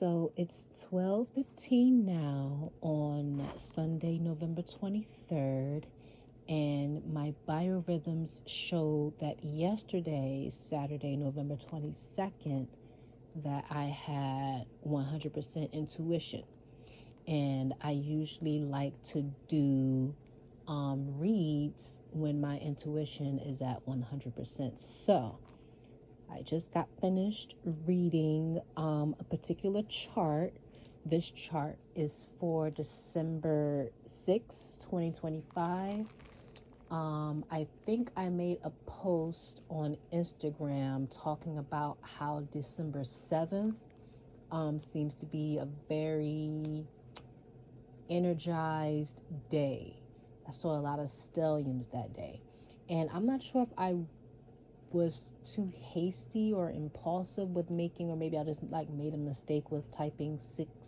So it's 12:15 now on Sunday, November 23rd, and my biorhythms showed that yesterday, Saturday, November 22nd, that I had 100% intuition. And I usually like to do reads when my intuition is at 100%. So I just got finished reading a particular chart. This chart is for December 6, 2025. I think I made a post on Instagram talking about how December 7th seems to be a very energized day. I saw a lot of stelliums that day. And I'm not sure if I was too hasty or impulsive with making, or maybe I just like made a mistake with typing 7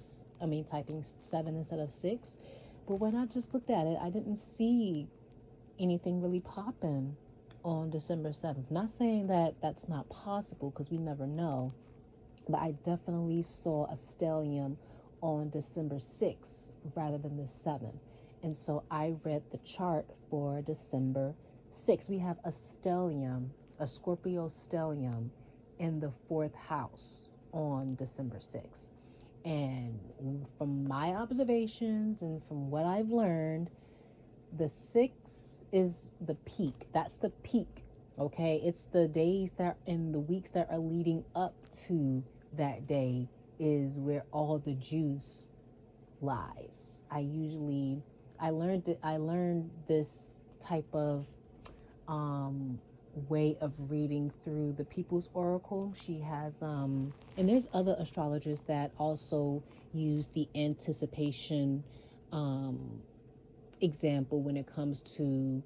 instead of 6. But when I just looked at it, I didn't see anything really popping on December 7th. Not saying that that's not possible, because we never know, but I definitely saw a stellium on December 6th rather than the 7th. And so I read the chart for December 6th. We have a stellium, a Scorpio stellium, in the fourth house on December 6th. And from my observations and from what I've learned, the 6 is the peak. That's the peak. Okay, it's the days that in the weeks that are leading up to that day is where all the juice lies. I learned this type of way of reading through the People's Oracle. She has and there's other astrologers that also use the anticipation example when it comes to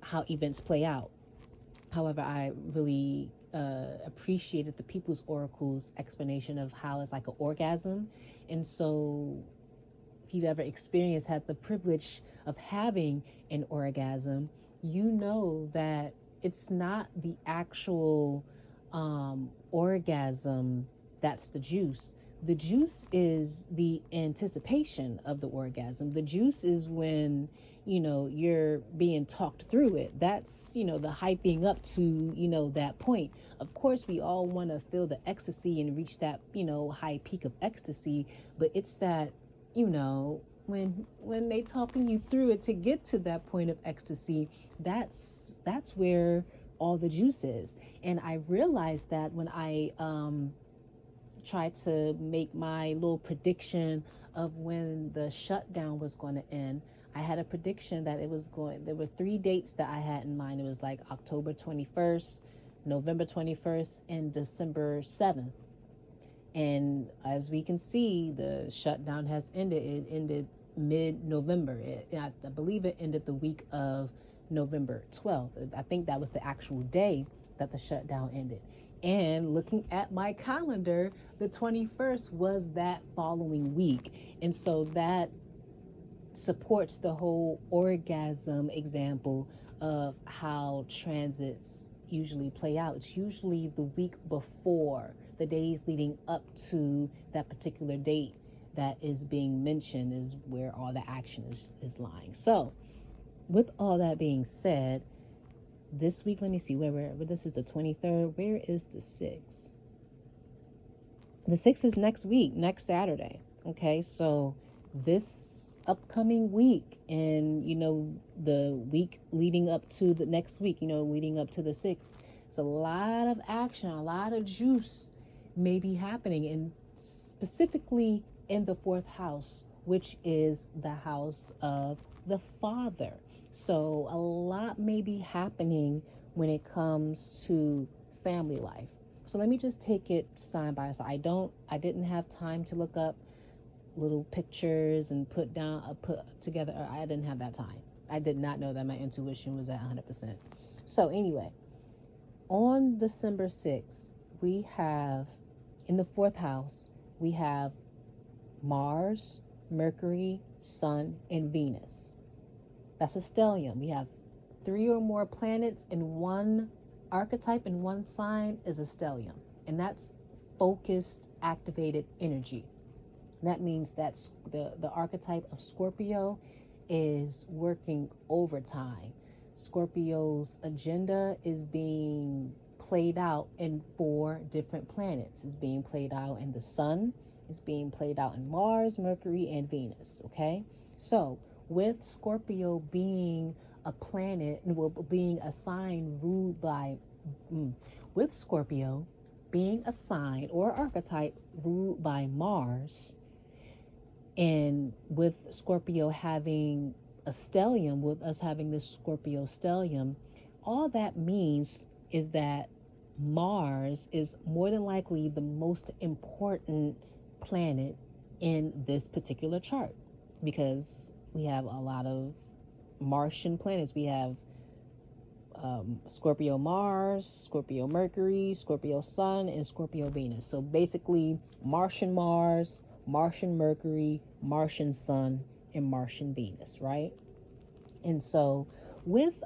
how events play out. However, I really appreciated the People's Oracle's explanation of how it's like an orgasm. And so, if you've ever had the privilege of having an orgasm, you know that it's not the actual orgasm that's the juice. The juice is the anticipation of the orgasm. The juice is when, you're being talked through it. That's, the hyping up to, that point. Of course, we all want to feel the ecstasy and reach that, high peak of ecstasy, but it's that, when they talking you through it to get to that point of ecstasy, that's where all the juice is. And I realized that when I tried to make my little prediction of when the shutdown was going to end. I had a prediction that there were 3 dates that I had in mind. It was like October 21st, November 21st, and December 7th. And as we can see, the shutdown has ended. It ended mid-November. I believe it ended the week of November 12th. I think that was the actual day that the shutdown ended. And looking at my calendar, the 21st was that following week. And so that supports the whole orgasm example of how transits usually play out. It's usually the week before, the days leading up to that particular date that is being mentioned is where all the action is lying. So, with all that being said, this week, let me see, where this is the 23rd. Where is the 6th? The 6th is next week, next Saturday. Okay, so this upcoming week and, the week leading up to the next week, leading up to the 6th, it's a lot of action, a lot of juice may be happening, and specifically in the fourth house, which is the house of the father. So a lot may be happening when it comes to family life. So let me just take it side by side. I didn't have time to look up little pictures and put together. I didn't have that time. I did not know that my intuition was at 100%. So anyway, on December 6th, we have in the fourth house, we have Mars, Mercury, Sun, and Venus. That's a stellium. We have 3 or more planets in one archetype, in one sign is a stellium. And that's focused, activated energy. That means that the archetype of Scorpio is working overtime. Scorpio's agenda is being played out in 4 different planets. It's being played out in the sun, it's being played out in Mars, Mercury, and Venus. Okay? So, with Scorpio being a planet, well, being a sign ruled by, with Scorpio being a sign or archetype ruled by Mars, and with Scorpio having a stellium, with us having this Scorpio stellium, all that means is that Mars is more than likely the most important planet in this particular chart, because we have a lot of Martian planets. We have Scorpio Mars, Scorpio Mercury, Scorpio Sun, and Scorpio Venus. So basically, Martian Mars, Martian Mercury, Martian Sun, and Martian Venus, right? And so, with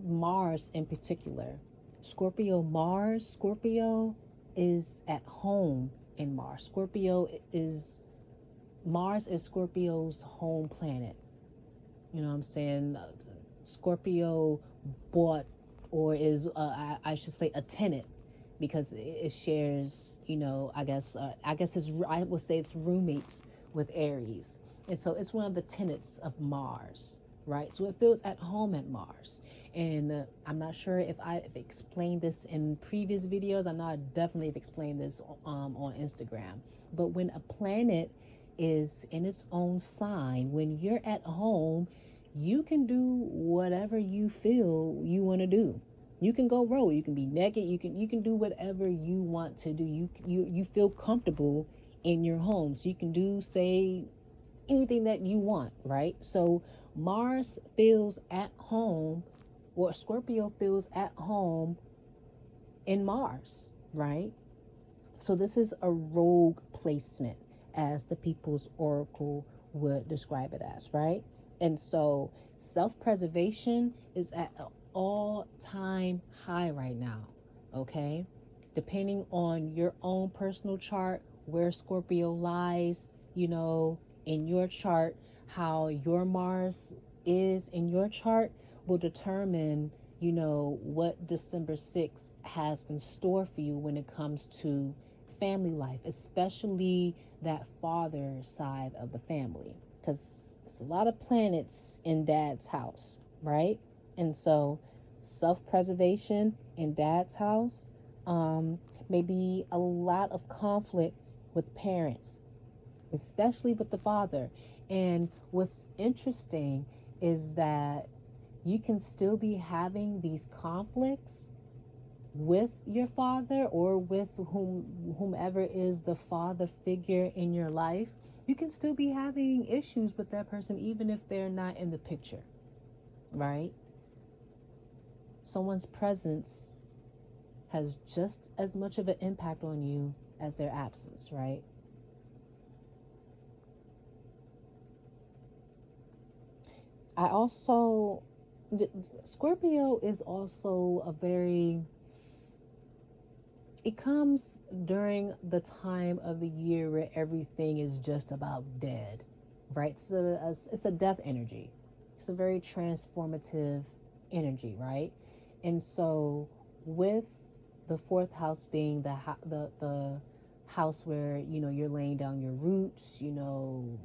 Mars in particular, Scorpio is at home in Mars. Mars is Scorpio's home planet. You know what I'm saying? Scorpio bought, or is, I should say, a tenant, because it shares, I would say it's roommates with Aries. And so it's one of the tenets of Mars, right? So it feels at home at Mars. And I'm not sure if I've explained this in previous videos. I know I definitely have explained this on Instagram. But when a planet is in its own sign, when you're at home, you can do whatever you feel you want to do. You can go rogue, you can be naked, you can do whatever you want to do. You feel comfortable in your home, so you can do, say, anything that you want, right? So Mars feels at home, or Scorpio feels at home in Mars, right? So this is a rogue placement, as the People's Oracle would describe it as, right? And so self-preservation is at an all-time high right now, okay? Depending on your own personal chart, where Scorpio lies, in your chart, how your Mars is in your chart will determine, what December 6th has in store for you when it comes to family life, especially that father side of the family, because it's a lot of planets in dad's house, right? And so self-preservation in dad's house, may be a lot of conflict with parents, especially with the father. And what's interesting is that you can still be having these conflicts with your father, or with whomever is the father figure in your life. You can still be having issues with that person even if they're not in the picture, right? Someone's presence has just as much of an impact on you as their absence, right? I also, Scorpio is also a very, it comes during the time of the year where everything is just about dead, right? It's a death energy. It's a very transformative energy, right? And so, with the fourth house being the house where you're laying down your roots,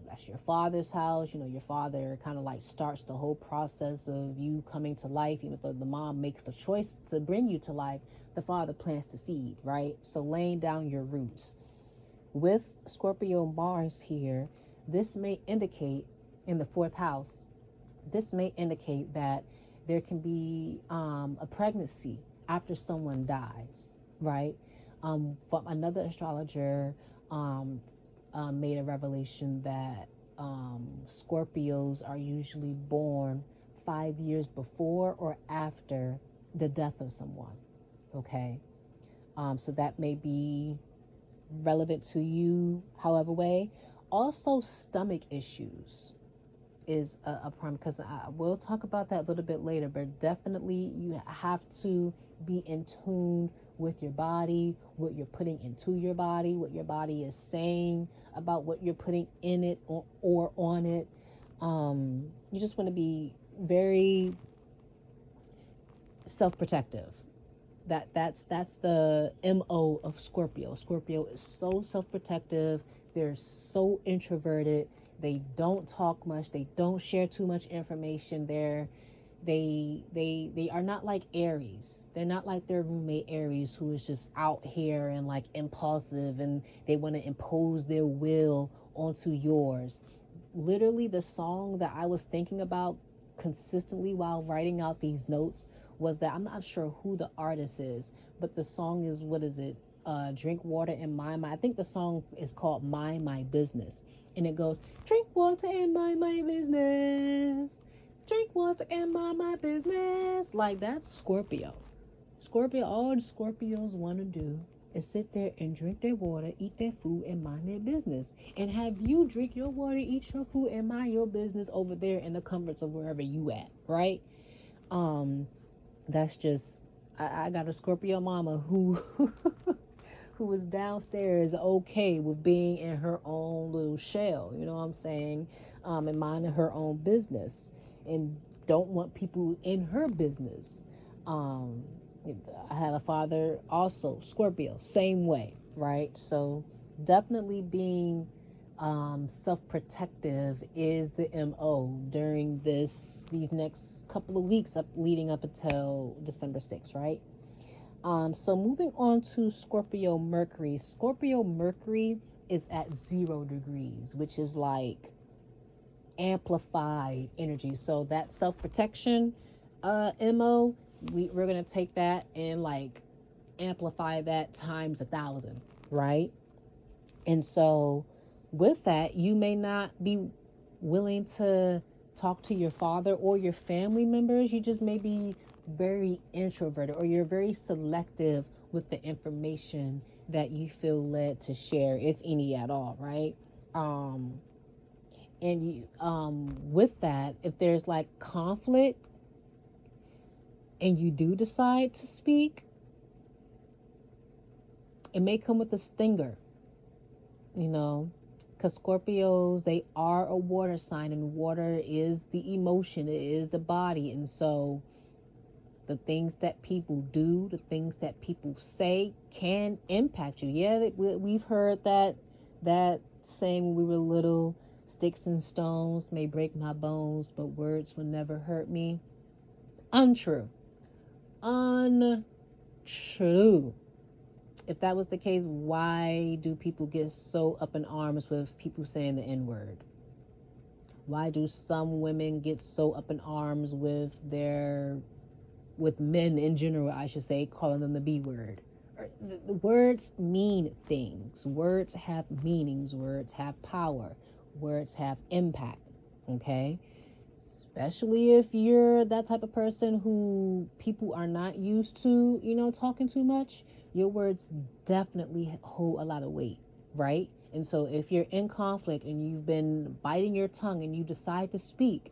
that's your father's house. Your father kind of like starts the whole process of you coming to life. Even though the mom makes the choice to bring you to life, the father plants the seed, right? So laying down your roots. With Scorpio Mars here, this may indicate, in the fourth house, this may indicate that there can be a pregnancy after someone dies, right? From another astrologer, made a revelation that Scorpios are usually born 5 years before or after the death of someone. Okay, so that may be relevant to you, however way. Also, stomach issues is a problem, because I will talk about that a little bit later, but definitely you have to be in tune with your body, what you're putting into your body, what your body is saying about what you're putting in it or on it. You just want to be very self-protective. That's the MO of Scorpio. Scorpio is so self-protective. They're so introverted. They don't talk much. They don't share too much information. They are not like Aries. They're not like their roommate Aries, who is just out here and like impulsive, and they want to impose their will onto yours. Literally, the song that I was thinking about consistently while writing out these notes was that, I'm not sure who the artist is, but the song is, what is it? Drink water and mind my. I think the song is called "Mind My Business," and it goes, "Drink water and mind my business. Drink water and mind my business." Like, that's Scorpio. Scorpio. All the Scorpios want to do is sit there and drink their water, eat their food, and mind their business. And have you drink your water, eat your food, and mind your business over there in the comforts of wherever you at, right? Um, that's just, I got a Scorpio mama who who was downstairs okay with being in her own little shell, you know what I'm saying? And minding her own business, and don't want people in her business. Um, I had a father also Scorpio, same way, right? So definitely being self-protective is the MO during these next couple of weeks leading up until December 6th, right? So moving on to Scorpio Mercury. Scorpio Mercury is at 0 degrees, which is like amplified energy. So that self-protection MO, we're gonna take that and like amplify that times 1,000, right? And so with that, you may not be willing to talk to your father or your family members. You just may be very introverted, or you're very selective with the information that you feel led to share, if any at all, right? Um, and you, with that, if there's like conflict and you do decide to speak, it may come with a stinger, you know, because Scorpios, they are a water sign, and water is the emotion, it is the body. And so the things that people do, the things that people say can impact you. Yeah, we've heard that saying when we were little: sticks and stones may break my bones, but words will never hurt me. Untrue. Untrue. If that was the case, why do people get so up in arms with people saying the N word? Why do some women get so up in arms with men in general, I should say, calling them the B word? The words mean things. Words have meanings. Words have power. Words have impact. Okay? Especially if you're that type of person who people are not used to, talking too much. Your words definitely hold a lot of weight, right? And so if you're in conflict and you've been biting your tongue and you decide to speak,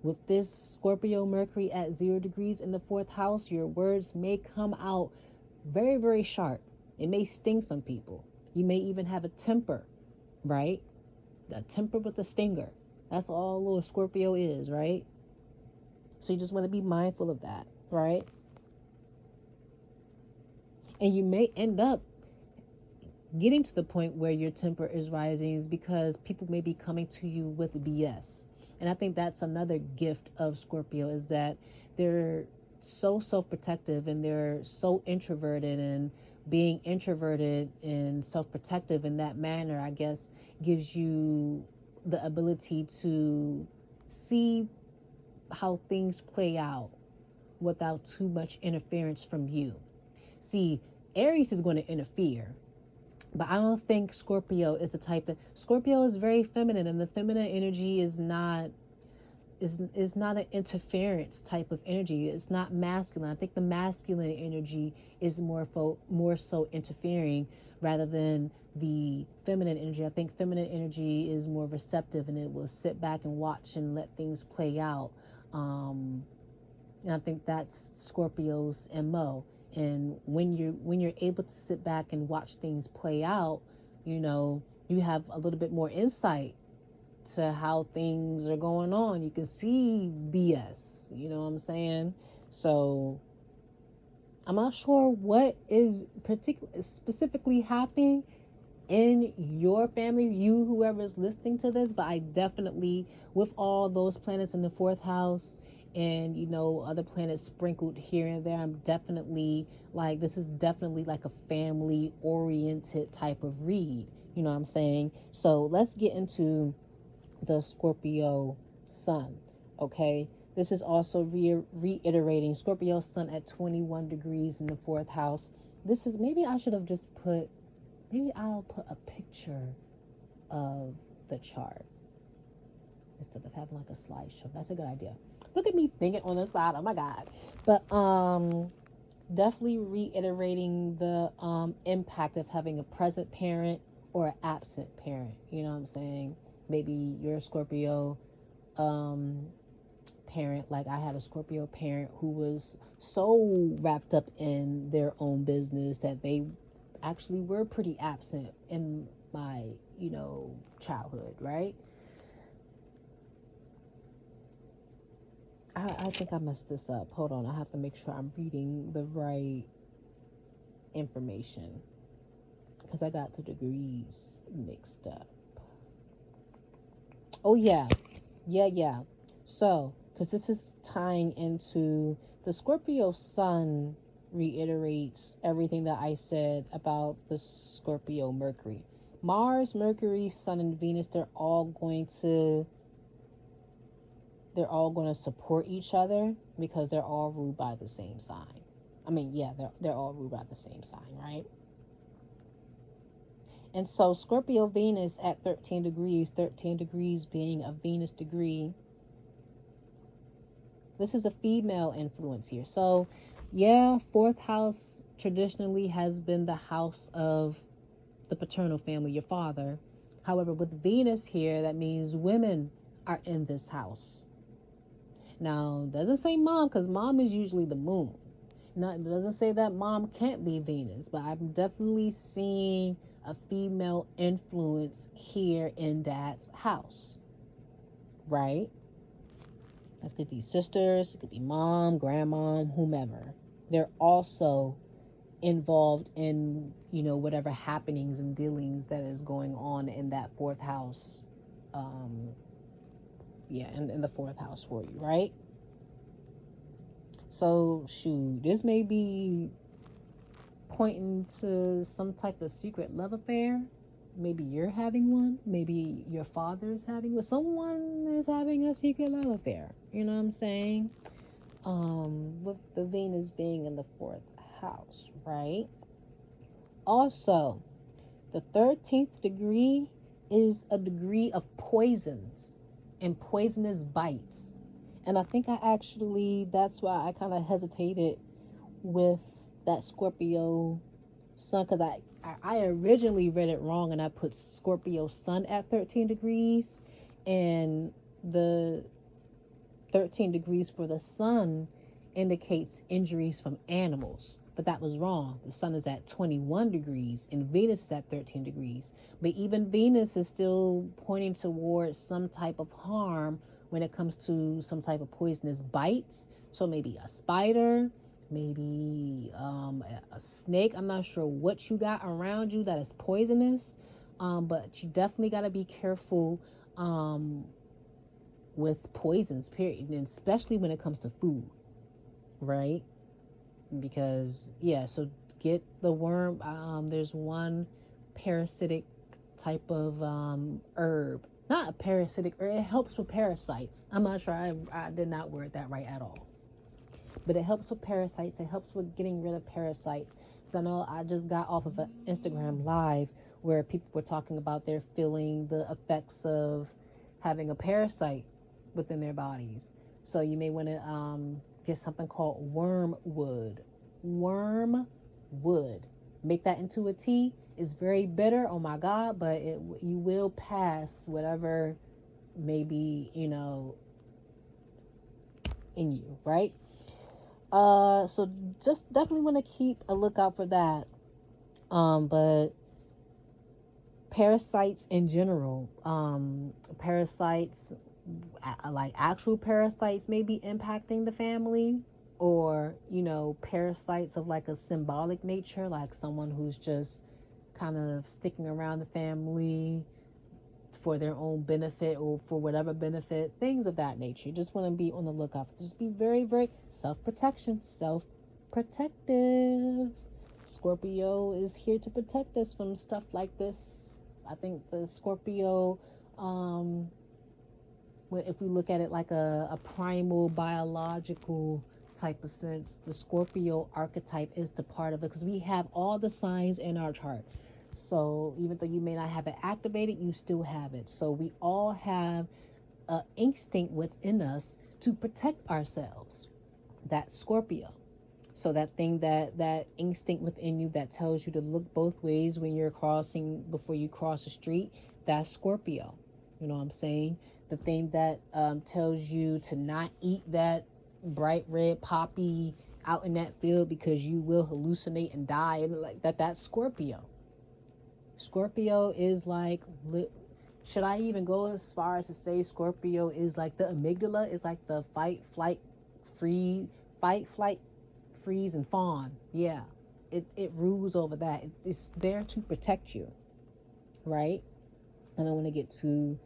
with this Scorpio Mercury at 0 degrees in the fourth house, your words may come out very, very sharp. It may sting some people. You may even have a temper, right? A temper with a stinger. That's all little Scorpio is, right? So you just want to be mindful of that, right? And you may end up getting to the point where your temper is rising is because people may be coming to you with BS. And I think that's another gift of Scorpio, is that they're so self-protective and they're so introverted, and being introverted and self-protective in that manner, I guess, gives you the ability to see how things play out without too much interference from you. See, Aries is going to interfere, but I don't think Scorpio is the type that Scorpio is very feminine, and the feminine energy is not an interference type of energy. It's not masculine. I think the masculine energy is more so interfering rather than the feminine energy. I think feminine energy is more receptive, and it will sit back and watch and let things play out. And I think that's Scorpio's MO. And when you're able to sit back and watch things play out, you have a little bit more insight to how things are going on. You can see BS, you know what I'm saying? So I'm not sure what is specifically happening in your family, you, whoever's listening to this, but I definitely, with all those planets in the fourth house and other planets sprinkled here and there, I'm definitely like, this is definitely like a family oriented type of read, you know what I'm saying? So let's get into the Scorpio sun. Okay, this is also reiterating Scorpio sun at 21 degrees in the fourth house. This is, maybe I should have just put, maybe I'll put a picture of the chart instead of having like a slideshow. That's a good idea. Look at me thinking on the spot. Oh my God. But definitely reiterating the impact of having a present parent or an absent parent. You know what I'm saying? Maybe you're a Scorpio parent. Like I had a Scorpio parent who was so wrapped up in their own business that they actually were pretty absent in my, childhood, right? I think I messed this up. Hold on. I have to make sure I'm reading the right information because I got the degrees mixed up. Oh, yeah. Yeah. So, because this is tying into the Scorpio sun, reiterates everything that I said about the Scorpio Mercury. Mars, Mercury, Sun, and Venus, they're all going to support each other because they're all ruled by the same sign. I mean, yeah, they're all ruled by the same sign, right? And so Scorpio Venus at 13 degrees being a Venus degree. This is a female influence here. So, yeah, fourth house traditionally has been the house of the paternal family, your father. However, with Venus here, that means women are in this house. Now, it doesn't say mom because mom is usually the moon. Now, it doesn't say that mom can't be Venus, but I'm definitely seeing a female influence here in dad's house, right? That could be sisters, it could be mom, grandmom, whomever. They're also involved in, whatever happenings and dealings that is going on in that fourth house. In the fourth house for you, right? So, shoot, this may be pointing to some type of secret love affair. Maybe you're having one. Maybe your father's having one. Someone is having a secret love affair. You know what I'm saying? With the Venus being in the fourth house, right? Also, the 13th degree is a degree of poisons and poisonous bites. And I think that's why I kind of hesitated with that Scorpio sun, because I originally read it wrong and I put Scorpio sun at 13 degrees, and the 13 degrees for the sun indicates injuries from animals, but that was wrong. The sun is at 21 degrees and Venus is at 13 degrees, but even Venus is still pointing towards some type of harm when it comes to some type of poisonous bites. So maybe a spider, maybe a snake. I'm not sure what you got around you that is poisonous, but you definitely got to be careful with poisons, period, and especially when it comes to food, right? Because, yeah, so get the worm. There's one parasitic type of herb, not a parasitic, or it helps with parasites. I'm not sure, I did not word that right at all, but it helps with parasites. It helps with getting rid of parasites. Because I know I just got off of an Instagram live where people were talking about they're feeling the effects of having a parasite within their bodies. So you may want to get something called wormwood. Wormwood. Make that into a tea. It's very bitter. Oh my God! But you will pass whatever may be in you, right? So just definitely want to keep a lookout for that. But parasites in general, parasites, like actual parasites may be impacting the family, or parasites of like a symbolic nature, like someone who's just kind of sticking around the family for their own benefit or for whatever benefit, things of that nature. You just want to be on the lookout for. Just be very, very self-protection, self-protective. Scorpio is here to protect us from stuff like this. I think the Scorpio, um, if we look at it like a primal biological type of sense, the Scorpio archetype is the part of it, because we have all the signs in our chart. So even though you may not have it activated, you still have it. So we all have an instinct within us to protect ourselves. That's Scorpio. So that thing, that instinct within you that tells you to look both ways when you're crossing, before you cross the street, that's Scorpio. You know what I'm saying? The thing that tells you to not eat that bright red poppy out in that field because you will hallucinate and die, and like that, that's Scorpio. Scorpio is like, should I even go as far as to say Scorpio is like the amygdala, is like the free, fight, flight, freeze, and fawn. Yeah, it rules over that. It's there to protect you, right? I don't want to get too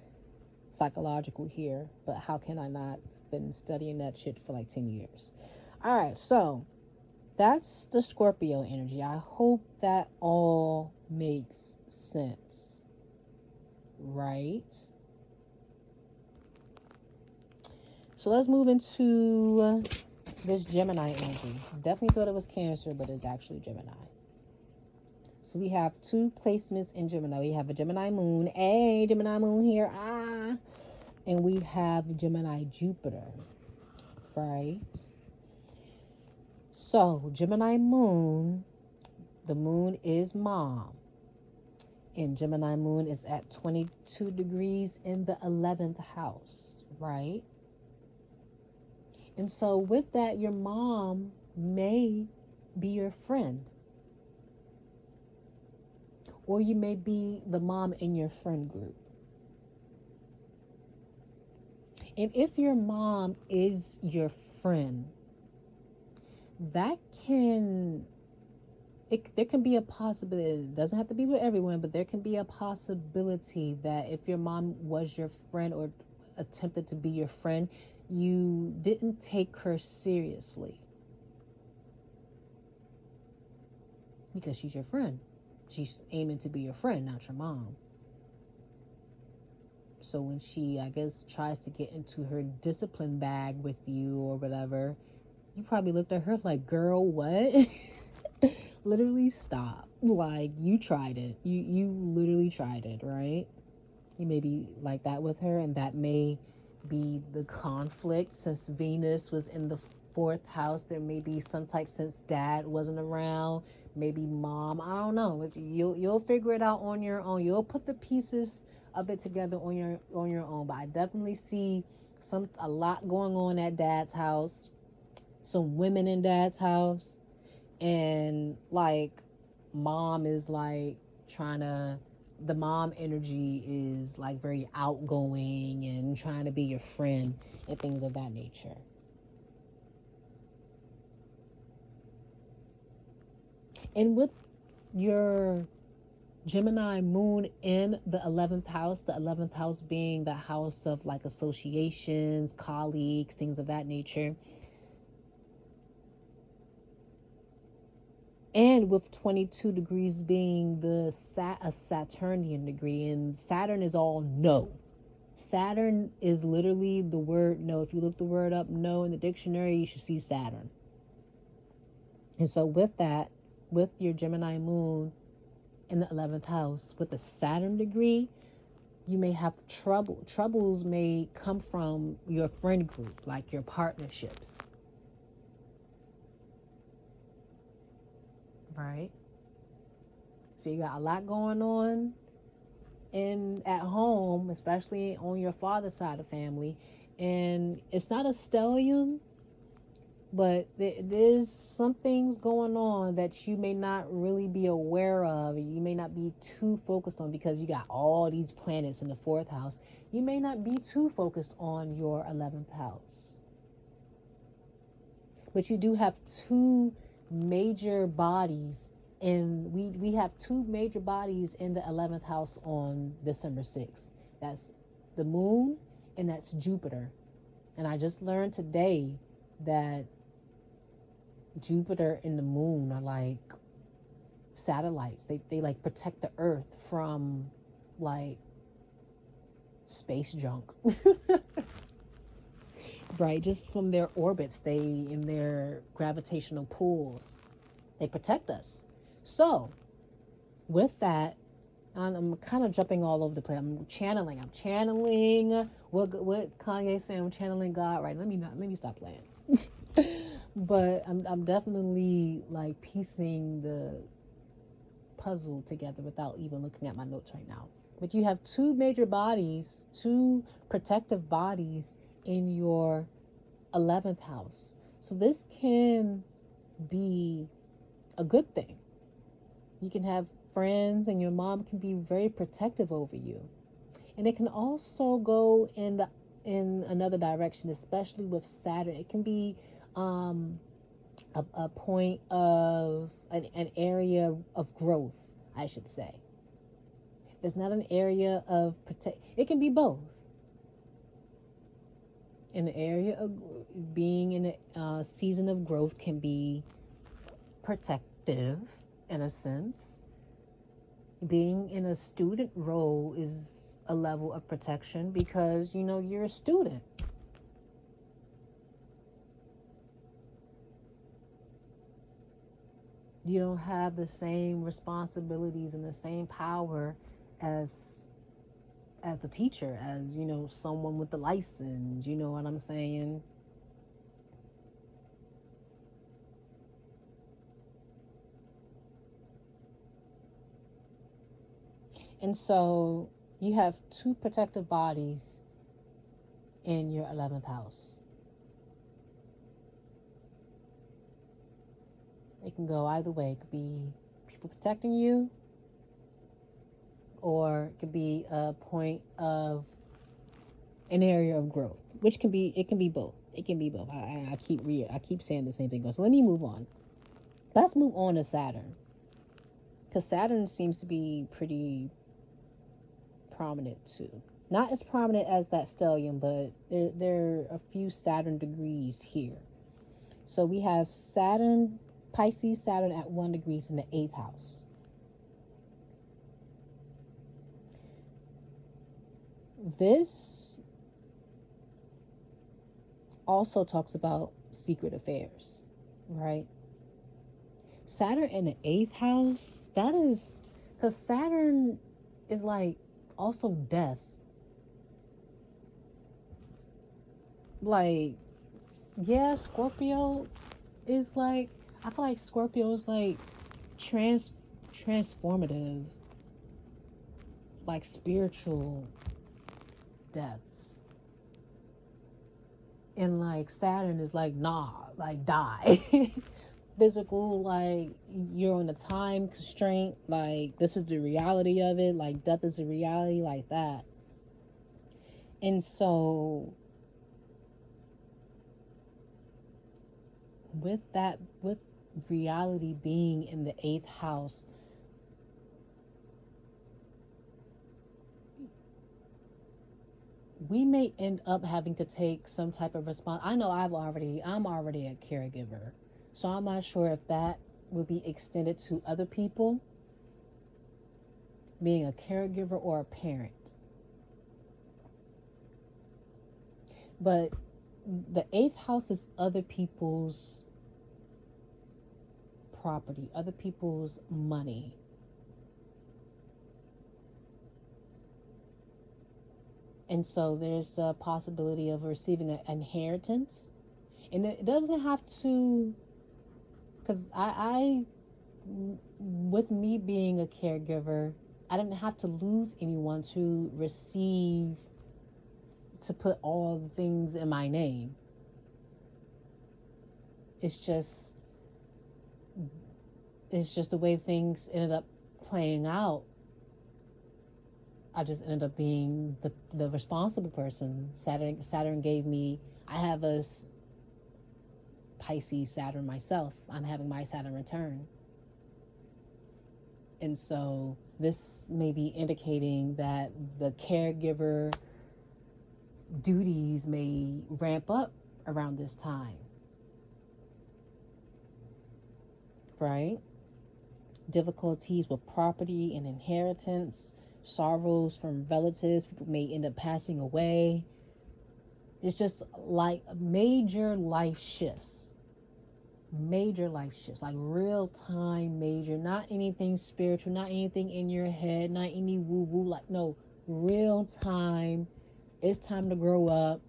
psychological here, but how can I not? Been studying that shit for like 10 years. All right, so that's the Scorpio energy. I hope that all makes sense, right? So let's move into this Gemini energy. Definitely thought it was Cancer, but it's actually Gemini. So we have two placements in Gemini. We have a Gemini moon, Gemini moon here, and we have Gemini Jupiter, right? So Gemini moon, the moon is mom, and Gemini moon is at 22 degrees in the 11th house, right? And so with that, your mom may be your friend, or you may be the mom in your friend group. And if your mom is your friend, that can, there can be a possibility. It doesn't have to be with everyone, but there can be a possibility that if your mom was your friend or attempted to be your friend, you didn't take her seriously because she's your friend. She's aiming to be your friend, not your mom. So when she, I guess, tries to get into her discipline bag with you or whatever, you probably looked at her like, girl, what? Literally stop. Like, you tried it. You literally tried it, right? You may be like that with her, and that may be the conflict. Since Venus was in the fourth house, there may be some type, since dad wasn't around, maybe mom, I don't know. You'll figure it out on your own. You'll put the pieces of it together on your own. But I definitely see a lot going on at dad's house, some women in dad's house, and like mom is like trying to, the mom energy is like very outgoing and trying to be your friend and things of that nature. And with your Gemini moon in the 11th house, the 11th house being the house of like associations, colleagues, things of that nature, and with 22 degrees being a Saturnian degree, and Saturn is all no. Saturn is literally the word no. If you look the word up no in the dictionary, you should see Saturn. And so with that, with your Gemini moon in the 11th house with the Saturn degree, you may have troubles may come from your friend group, like your partnerships, right? So you got a lot going on at home, especially on your father's side of the family, and it's not a stellium, But there's some things going on that you may not really be aware of. You may not be too focused on because you got all these planets in the fourth house. You may not be too focused on your 11th house. But you do have two major bodies, and we have two major bodies in the 11th house on December 6th. That's the moon and that's Jupiter. And I just learned today that Jupiter and the moon are like satellites. They like protect the earth from like space junk. Right, just from their orbits, they in their gravitational pulls, they protect us. So with that, I'm kind of jumping all over the place. I'm channeling what Kanye said. I'm channeling God. Right, let me stop playing. But I'm definitely like piecing the puzzle together without even looking at my notes right now. But you have two major bodies, two protective bodies in your 11th house. So this can be a good thing. You can have friends and your mom can be very protective over you. And it can also go in another direction, especially with Saturn. It can be um, a point of an area of growth, I should say. It's not an area of protect. It can be both. In the area of being in a season of growth can be protective in a sense. Being in a student role is a level of protection because you're a student. You don't have the same responsibilities and the same power as the teacher, as someone with the license. You know what I'm saying? And so you have two protective bodies in your 11th house. It can go either way. It could be people protecting you, or it could be a point of an area of growth, which can be it can be both. It can be both. I keep saying the same thing. So let me move on. Let's move on to Saturn, because Saturn seems to be pretty prominent too. Not as prominent as that stellium, but there are a few Saturn degrees here. So we have Saturn, Pisces Saturn at 1 degrees in the 8th house. This also talks about secret affairs, right? Saturn in the 8th house, that is because Saturn is like also death. Like, yeah, Scorpio is like, I feel like Scorpio is like transformative, like spiritual deaths. And like Saturn is like, nah, like die. Physical, like you're on a time constraint, like this is the reality of it, like death is a reality, like that. And so with reality being in the 8th house, we may end up having to take some type of response. I know I'm already a caregiver, so I'm not sure if that would be extended to other people, being a caregiver or a parent. But the 8th house is other people's property, other people's money. And so there's a possibility of receiving an inheritance. And it doesn't have to, because with me being a caregiver, I didn't have to lose anyone to receive, to put all the things in my name. It's just the way things ended up playing out. I just ended up being the responsible person. Saturn gave me. I have a Pisces Saturn myself. I'm having my Saturn return, and so this may be indicating that the caregiver duties may ramp up around this time, right? Difficulties with property and inheritance, sorrows from relatives, people may end up passing away. It's just like major life shifts. Major life shifts, like real time major, not anything spiritual, not anything in your head, not any woo woo, like no, real time. It's time to grow up.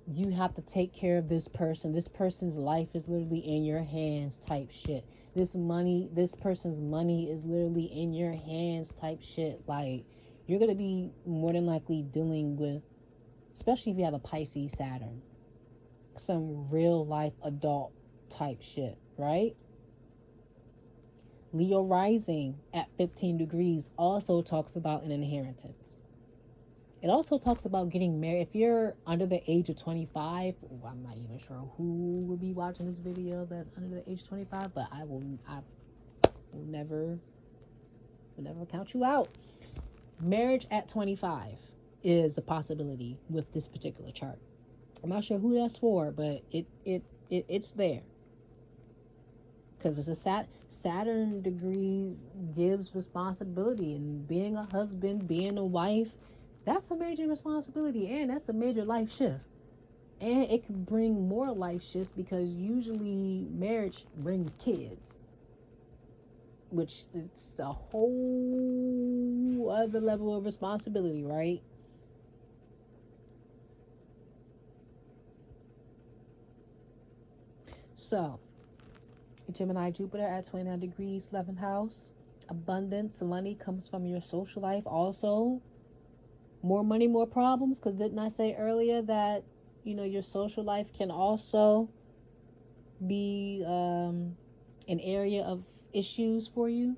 You have to take care of this person. This person's life is literally in your hands type shit. This person's money is literally in your hands type shit. Like, you're going to be more than likely dealing with, especially if you have a Pisces Saturn, some real life adult type shit, right? Leo rising at 15 degrees also talks about an inheritance. It also talks about getting married. If you're under the age of 25, I'm not even sure who will be watching this video that's under the age of 25, but I will never count you out. Marriage at 25 is a possibility with this particular chart. I'm not sure who that's for, but it's there. Because it's a Saturn degrees gives responsibility, and being a husband, being a wife, that's a major responsibility, and that's a major life shift. And it could bring more life shifts because usually marriage brings kids, which it's a whole other level of responsibility, right? So, Gemini Jupiter at 29 degrees, 11th house. Abundance, money comes from your social life. Also, more money, more problems. Because didn't I say earlier that, your social life can also be an area of issues for you?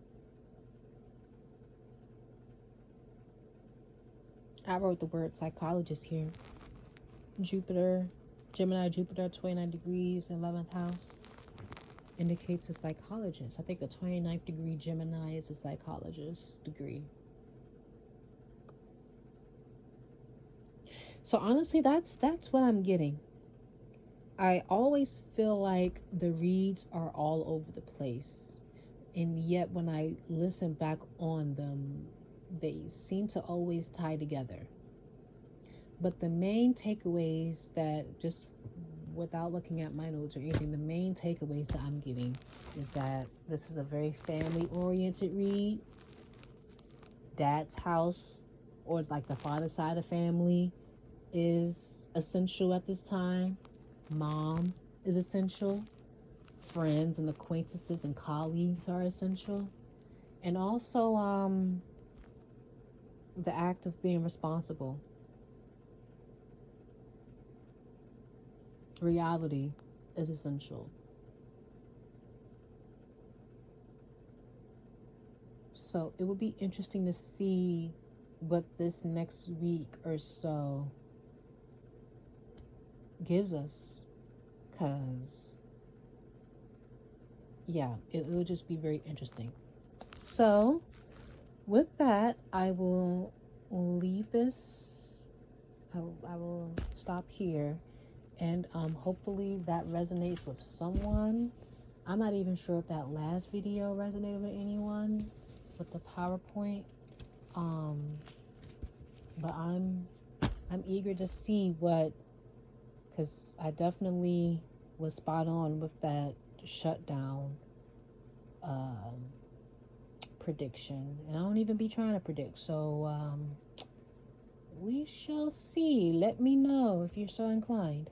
I wrote the word psychologist here. Gemini Jupiter, 29 degrees, 11th house. Indicates a psychologist. I think the 29th degree Gemini is a psychologist degree. So honestly, that's what I'm getting. I always feel like the reads are all over the place. And yet when I listen back on them, they seem to always tie together. But the main takeaways that, just without looking at my notes or anything, the main takeaways that I'm getting is that this is a very family-oriented read. Dad's house, or like the father side of family, is essential at this time. Mom is essential. Friends and acquaintances and colleagues are essential. And also the act of being responsible. Reality is essential. So it will be interesting to see what this next week or so gives us, because yeah, it will just be very interesting. So with that, I will leave this. I will stop here, and hopefully that resonates with someone. I'm not even sure if that last video resonated with anyone with the PowerPoint, but I'm eager to see what, because I definitely was spot on with that shutdown prediction, and I don't even be trying to predict. So we shall see. Let me know if you're so inclined.